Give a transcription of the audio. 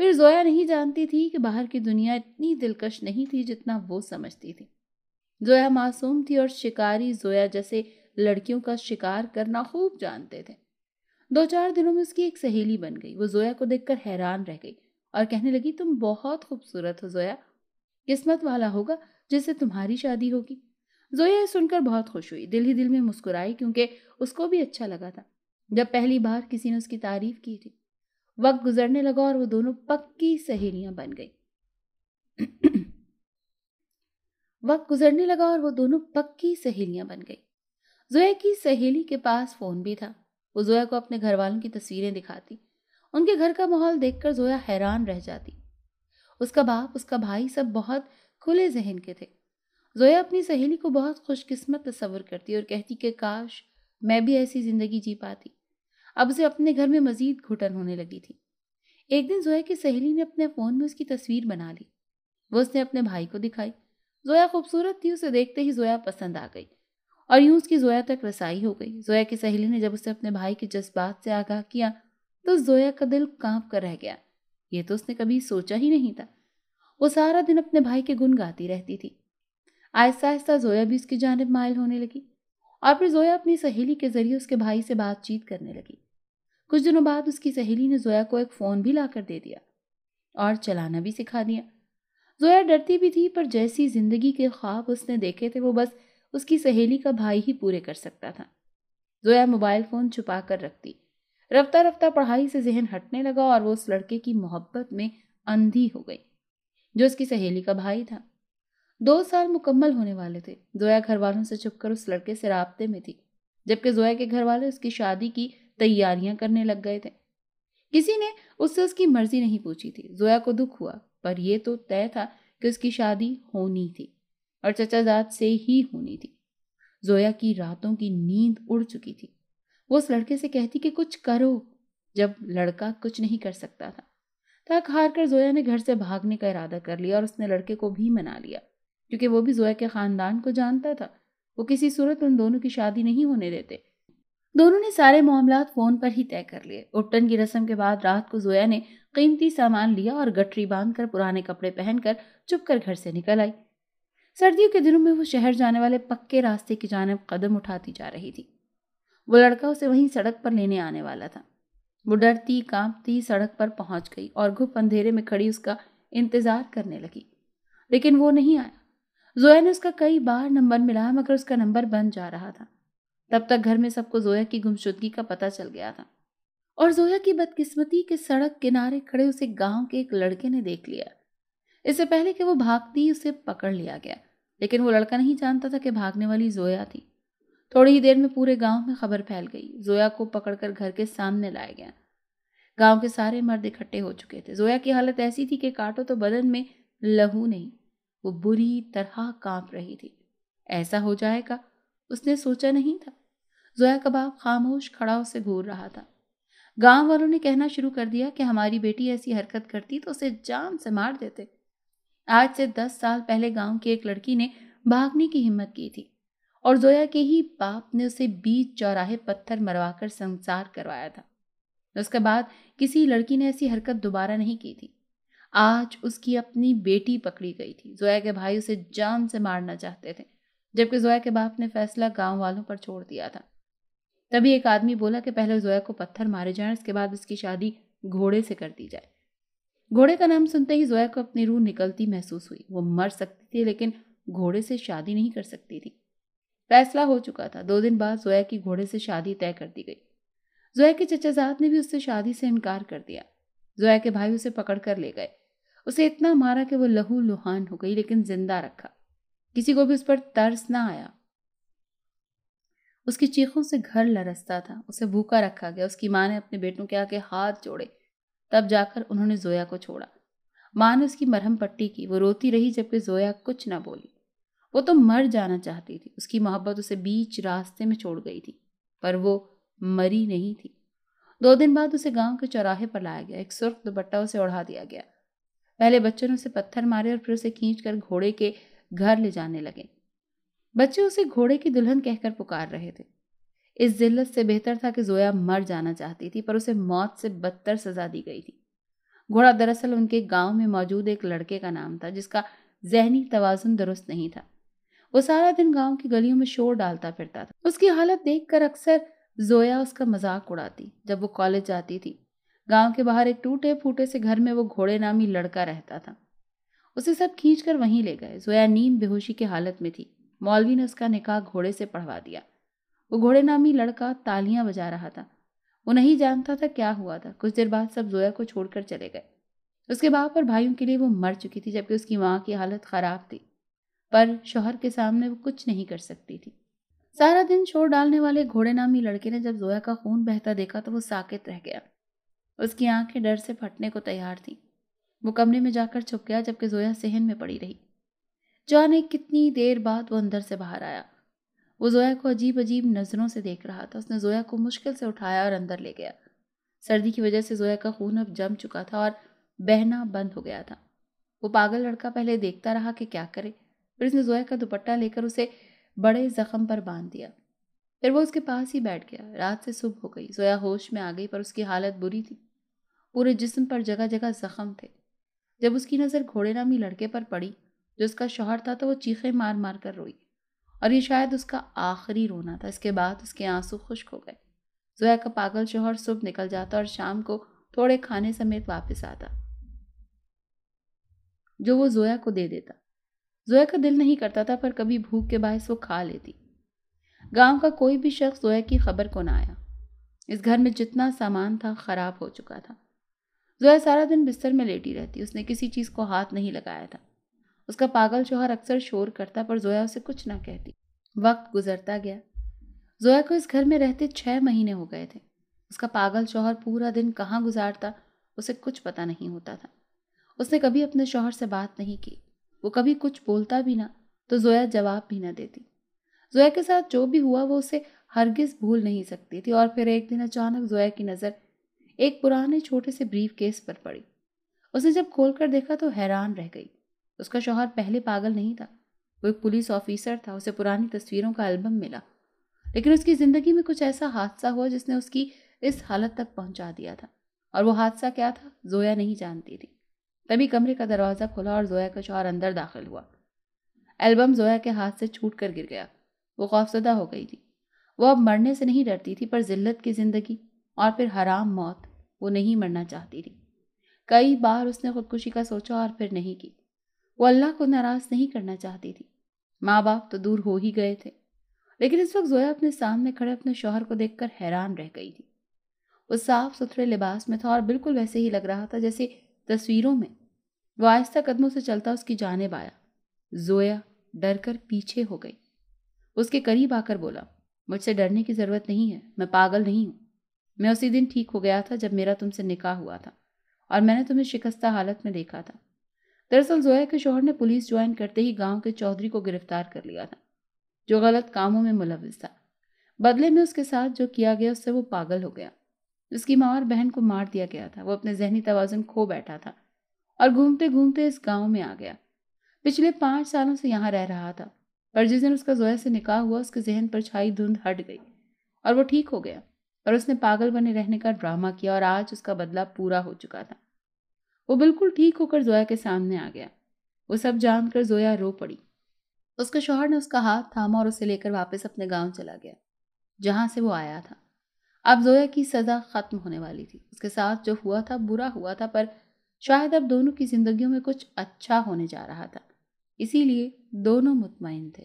پھر زویا نہیں جانتی تھی کہ باہر کی دنیا اتنی دلکش نہیں تھی جتنا وہ سمجھتی تھی۔ زویا معصوم تھی اور شکاری زویا جیسے لڑکیوں کا شکار کرنا خوب جانتے تھے۔ 2-4 دنوں میں اس کی ایک سہیلی بن گئی۔ وہ زویا کو دیکھ کر حیران رہ گئی اور کہنے لگی، تم بہت خوبصورت ہو زویا، قسمت والا ہوگا جس سے تمہاری شادی ہوگی۔ زویا سن کر بہت خوش ہوئی، دل ہی دل میں مسکرائی کیونکہ اس کو بھی اچھا لگا تھا جب پہلی بار کسی نے اس کی تعریف کی تھی۔ وقت گزرنے لگا اور وہ دونوں پکی سہیلیاں بن گئی۔ زویا کی سہیلی کے پاس فون بھی تھا۔ وہ زویا کو اپنے گھر والوں کی تصویریں دکھاتی۔ ان کے گھر کا ماحول دیکھ کر زویا حیران رہ جاتی۔ اس کا باپ، اس کا بھائی سب بہت کھلے ذہن کے تھے۔ زویا اپنی سہیلی کو بہت خوش قسمت تصور کرتی اور کہتی کہ کاش میں بھی ایسی زندگی جی پاتی۔ اب اسے اپنے گھر میں مزید گھٹن ہونے لگی تھی۔ ایک دن زویا کی سہیلی نے اپنے فون میں اس کی تصویر بنا لی۔ وہ اس نے اپنے بھائی کو دکھائی۔ زویا خوبصورت تھی، اسے دیکھتے ہی زویا پسند آ گئی اور یوں اس کی زویا تک رسائی ہو گئی۔ زویا کی سہیلی نے جب اسے اپنے بھائی کے جذبات سے آگاہ کیا تو زویا کا دل کانپ کر رہ گیا۔ یہ تو اس نے کبھی سوچا ہی نہیں تھا۔ وہ سارا دن اپنے بھائی کے گن گاتی رہتی تھی۔ آہستہ آہستہ زویا بھی اس کی جانب مائل ہونے لگی اور پھر زویا اپنی سہیلی کے ذریعے اس کے بھائی سے بات چیت کرنے لگی۔ کچھ دنوں بعد اس کی سہیلی نے زویا کو ایک فون بھی لا کر دے دیا اور چلانا بھی سکھا دیا۔ زویا ڈرتی بھی تھی، پر جیسی زندگی کے خواب اس نے دیکھے تھے وہ بس اس کی سہیلی کا بھائی ہی پورے کر سکتا تھا۔ زویا موبائل فون چھپا کر رکھتی۔ رفتہ رفتہ پڑھائی سے ذہن ہٹنے لگا اور وہ اس لڑکے کی محبت میں اندھی ہو گئی جو اس کی سہیلی کا بھائی تھا۔ 2 سال مکمل ہونے والے تھے۔ زویا گھر والوں سے چھپ کر اس لڑکے سے رابطے میں تھی، جبکہ زویا کے گھر والے اس کی شادی کی تیاریاں کرنے لگ گئے تھے۔ کسی نے اس سے اس کی مرضی نہیں پوچھی تھی۔ زویا کو دکھ ہوا، پر یہ تو طے تھا کہ اس کی شادی ہونی تھی اور چچا زاد سے ہی ہونی تھی۔ زویا کی راتوں کی نیند اڑ چکی تھی۔ وہ اس لڑکے سے کہتی کہ کچھ کرو، جب لڑکا کچھ نہیں کر سکتا تھا۔ تھک ہار کر زویا نے گھر سے بھاگنے کا ارادہ کر لیا اور اس نے لڑکے کو بھی منا لیا، کیونکہ وہ بھی زویا کے خاندان کو جانتا تھا۔ وہ کسی صورت ان دونوں کی شادی نہیں ہونے دیتے۔ دونوں نے سارے معاملات فون پر ہی طے کر لیے۔ اپٹن کی رسم کے بعد رات کو زویا نے قیمتی سامان لیا اور گٹری باندھ کر پرانے کپڑے پہن کر چپ کر گھر سے نکل آئی۔ سردیوں کے دنوں میں وہ شہر جانے والے پکے راستے کی جانب قدم اٹھاتی جا رہی تھی۔ وہ لڑکا اسے وہیں سڑک پر لینے آنے والا تھا۔ وہ ڈرتی کانپتی سڑک پر پہنچ گئی اور گھپ اندھیرے میں کھڑی اس کا انتظار کرنے لگی، لیکن وہ نہیں آیا۔ زویا نے اس کا کئی بار نمبر ملایا مگر اس کا نمبر بند جا رہا تھا۔ تب تک گھر میں سب کو زویا کی گمشدگی کا پتہ چل گیا تھا اور زویا کی بدقسمتی کے سڑک کنارے کھڑے اسے گاؤں کے ایک لڑکے نے دیکھ لیا۔ اس سے پہلے کہ وہ بھاگتی اسے پکڑ لیا گیا، لیکن وہ لڑکا نہیں جانتا تھا کہ بھاگنے والی زویا تھی۔ تھوڑی ہی دیر میں پورے گاؤں میں خبر پھیل گئی۔ زویا کو پکڑ کر گھر کے سامنے لایا گیا۔ گاؤں کے سارے مرد اکٹھے ہو چکے تھے۔ زویا کی حالت ایسی تھی کہ کاٹو تو بدن میں لہو نہیں، وہ بری طرح کانپ رہی تھی۔ ایسا ہو جائے گا اس نے سوچا نہیں تھا۔ زویا کا باپ خاموش کھڑا اسے گھور رہا تھا۔ گاؤں والوں نے کہنا شروع کر دیا کہ ہماری بیٹی ایسی حرکت کرتی تو اسے جان سے مار دیتے۔ آج سے 10 سال پہلے گاؤں کی ایک لڑکی نے بھاگنے کی ہمت کی تھی اور زویا کے ہی باپ نے اسے بیچ چوراہے پتھر مروا کر سنسار کروایا تھا۔ اس کے بعد کسی لڑکی نے ایسی حرکت دوبارہ نہیں کی تھی۔ آج اس کی اپنی بیٹی پکڑی گئی تھی۔ زویا کے بھائی اسے جان سے مارنا چاہتے تھے، جبکہ زویا کے باپ نے فیصلہ گاؤں والوں پر چھوڑ دیا تھا۔ تبھی ایک آدمی بولا کہ پہلے زویا کو پتھر مارے جائیں، اس کے بعد اس کی شادی گھوڑے سے کر دی جائے۔ گھوڑے کا نام سنتے ہی زویا کو اپنی روح نکلتی محسوس ہوئی۔ وہ مر سکتی تھی لیکن گھوڑے سے شادی نہیں کر سکتی تھی۔ فیصلہ ہو چکا تھا۔ 2 دن بعد زویا کی گھوڑے سے شادی طے کر دی گئی۔ زویا کے چچا زاد نے بھی اس سے شادی سے انکار کر دیا۔ زویا کے بھائی اسے پکڑ کر لے گئے۔ اسے اتنا مارا کہ وہ لہو لہان ہو گئی، لیکن زندہ رکھا۔ کسی کو بھی اس پر ترس نہ آیا۔ اس کی چیخوں سے گھر لرزتا تھا۔ اسے بھوکا رکھا گیا۔ اس کی ماں نے اپنے بیٹوں کے آگے ہاتھ جوڑے، تب جا کر انہوں نے زویا کو چھوڑا۔ ماں نے اس کی مرہم پٹی کی۔ وہ روتی رہی جبکہ زویا کچھ نہ بولی۔ وہ تو مر جانا چاہتی تھی۔ اس کی محبت اسے بیچ راستے میں چھوڑ گئی تھی، پر وہ مری نہیں تھی۔ 2 دن بعد اسے گاؤں کے چوراہے پر لایا گیا۔ ایک سرخ دوپٹہ اسے اوڑھا دیا گیا۔ پہلے بچوں نے اسے پتھر مارے اور پھر اسے کھینچ کر گھوڑے کے گھر لے جانے لگے۔ بچے اسے گھوڑے کی دلہن کہہ کر پکار رہے تھے۔ اس ذلت سے بہتر تھا کہ زویا مر جانا چاہتی تھی، پر اسے موت سے بدتر سزا دی گئی تھی۔ گھوڑا دراصل ان کے گاؤں میں موجود ایک لڑکے کا نام تھا جس کا ذہنی توازن درست نہیں تھا۔ وہ سارا دن گاؤں کی گلیوں میں شور ڈالتا پھرتا تھا۔ اس کی حالت دیکھ کر اکثر زویا اس کا مذاق اڑاتی۔ جب وہ کالج جاتی تھی، گاؤں کے باہر ایک ٹوٹے پھوٹے سے گھر میں وہ گھوڑے نامی لڑکا رہتا تھا۔ اسے سب کھینچ کر وہیں لے گئے۔ زویا نیم بے ہوشی کی حالت میں تھی۔ مولوی نے اس کا نکاح گھوڑے سے پڑھوا دیا۔ وہ گھوڑے نامی لڑکا تالیاں بجا رہا تھا۔ وہ نہیں جانتا تھا کیا ہوا تھا۔ کچھ دیر بعد سب زویا کو چھوڑ کر چلے گئے۔ اس کے باپ اور بھائیوں کے لیے وہ مر چکی تھی، جبکہ اس کی ماں کی حالت خراب تھی، پر شوہر کے سامنے وہ کچھ نہیں کر سکتی تھی۔ سارا دن شور ڈالنے والے گھوڑے نامی لڑکے نے جب زویا کا خون بہتا دیکھا تو وہ ساکت رہ گیا۔ اس کی آنکھیں ڈر سے پھٹنے کو تیار تھیں۔ وہ کمرے میں جا کر چھپ گیا، جبکہ زویا صحن میں پڑی رہی۔ جانے کتنی دیر بعد وہ اندر سے باہر آیا۔ وہ زویا کو عجیب عجیب نظروں سے دیکھ رہا تھا۔ اس نے زویا کو مشکل سے اٹھایا اور اندر لے گیا۔ سردی کی وجہ سے زویا کا خون اب جم چکا تھا اور بہنا بند ہو گیا تھا۔ وہ پاگل لڑکا پہلے دیکھتا رہا کہ کیا کرے، پھر اس نے زویا کا دوپٹہ لے کر اسے بڑے زخم پر باندھ دیا۔ پھر وہ اس کے پاس ہی بیٹھ گیا۔ رات سے صبح ہو گئی۔ زویا ہوش میں آ گئی، پر اس کی حالت بری تھی۔ پورے جسم پر جگہ جگہ زخم تھے۔ جب اس کی نظر گھوڑے نامی لڑکے پر پڑی جو اس کا شوہر تھا تو وہ چیخیں مار مار کر روئی، اور یہ شاید اس کا آخری رونا تھا۔ اس کے بعد اس کے آنسو خشک ہو گئے۔ زویا کا پاگل شوہر صبح نکل جاتا اور شام کو تھوڑے کھانے سمیت واپس آتا جو وہ زویا کو دے دیتا۔ زویا کا دل نہیں کرتا تھا، پر کبھی بھوک کے باعث وہ کھا لیتی۔ گاؤں کا کوئی بھی شخص زویا کی خبر کو نہ آیا۔ اس گھر میں جتنا سامان تھا خراب ہو چکا تھا۔ زویا سارا دن بستر میں لیٹی رہتی۔ اس نے کسی چیز کو ہاتھ نہیں لگایا تھا۔ اس کا پاگل شوہر اکثر شور کرتا، پر زویا اسے کچھ نہ کہتی۔ وقت گزرتا گیا۔ زویا کو اس گھر میں رہتے 6 مہینے ہو گئے تھے۔ اس کا پاگل شوہر پورا دن کہاں گزارتا اسے کچھ پتہ نہیں ہوتا تھا۔ اس نے کبھی اپنے شوہر سے بات نہیں کی۔ وہ کبھی کچھ بولتا بھی نہ تو زویا جواب بھی نہ دیتی۔ زویا کے ساتھ جو بھی ہوا وہ اسے ہرگز بھول نہیں سکتی تھی۔ اور پھر ایک دن اچانک زویا کی نظر ایک پرانے چھوٹے سے بریف کیس پر پڑی۔ اس نے جب کھول کر دیکھا تو حیران رہ گئی۔ اس کا شوہر پہلے پاگل نہیں تھا، وہ ایک پولیس آفیسر تھا۔ اسے پرانی تصویروں کا البم ملا، لیکن اس کی زندگی میں کچھ ایسا حادثہ ہوا جس نے اس کی اس حالت تک پہنچا دیا تھا، اور وہ حادثہ کیا تھا زویا نہیں جانتی تھی۔ تبھی کمرے کا دروازہ کھلا اور زویا کا شوہر اندر داخل ہوا۔ البم زویا کے ہاتھ سے چھوٹ کر گر گیا۔ وہ خوفزدہ ہو گئی تھی۔ وہ اب مرنے سے نہیں ڈرتی تھی، پر ذلت کی زندگی اور پھر حرام موت وہ نہیں مرنا چاہتی تھی۔ کئی بار اس نے خودکشی کا سوچا اور پھر نہیں کی۔ وہ اللہ کو ناراض نہیں کرنا چاہتی تھی۔ ماں باپ تو دور ہو ہی گئے تھے، لیکن اس وقت زویا اپنے سامنے کھڑے اپنے شوہر کو دیکھ کر حیران رہ گئی تھی۔ وہ صاف ستھرے لباس میں تھا اور بالکل ویسے ہی لگ رہا تھا جیسے تصویروں میں۔ وہ آہستہ قدموں سے چلتا اس کی جانب آیا۔ زویا ڈر کر پیچھے ہو گئی۔ اس کے قریب آ کر بولا، مجھ سے ڈرنے کی ضرورت نہیں ہے، میں پاگل نہیں ہوں۔ میں اسی دن ٹھیک ہو گیا تھا جب میرا تم سے نکاح ہوا تھا، اور میں نے تمہیں شکستہ حالت میں دیکھا تھا۔ دراصل زویا کے شوہر نے پولیس جوائن کرتے ہی گاؤں کے چودھری کو گرفتار کر لیا تھا، جو غلط کاموں میں ملوث تھا۔ بدلے میں اس کے ساتھ جو کیا گیا اس سے وہ پاگل ہو گیا۔ اس کی ماں اور بہن کو مار دیا گیا تھا۔ وہ اپنے ذہنی توازن کھو بیٹھا تھا اور گھومتے گھومتے اس گاؤں میں آ گیا۔ پچھلے 5 سالوں سے یہاں رہ رہا تھا، پر جس دن اس کا زویا سے نکاح ہوا اس کے ذہن پر چھائی دھند ہٹ گئی اور وہ ٹھیک ہو گیا، اور اس نے پاگل بنے رہنے کا ڈرامہ کیا، اور آج اس کا بدلہ پورا ہو چکا تھا۔ وہ بالکل ٹھیک ہو کر زویا کے سامنے آ گیا۔ وہ سب جان کر زویا رو پڑی۔ اس کے شوہر نے اس کا ہاتھ تھاما اور اسے لے کر واپس اپنے گاؤں چلا گیا، جہاں سے وہ آیا تھا۔ اب زویا کی سزا ختم ہونے والی تھی۔ اس کے ساتھ جو ہوا تھا برا ہوا تھا، پر شاید اب دونوں کی زندگیوں میں کچھ اچھا ہونے جا رہا تھا، اسی لیے دونوں مطمئن تھے۔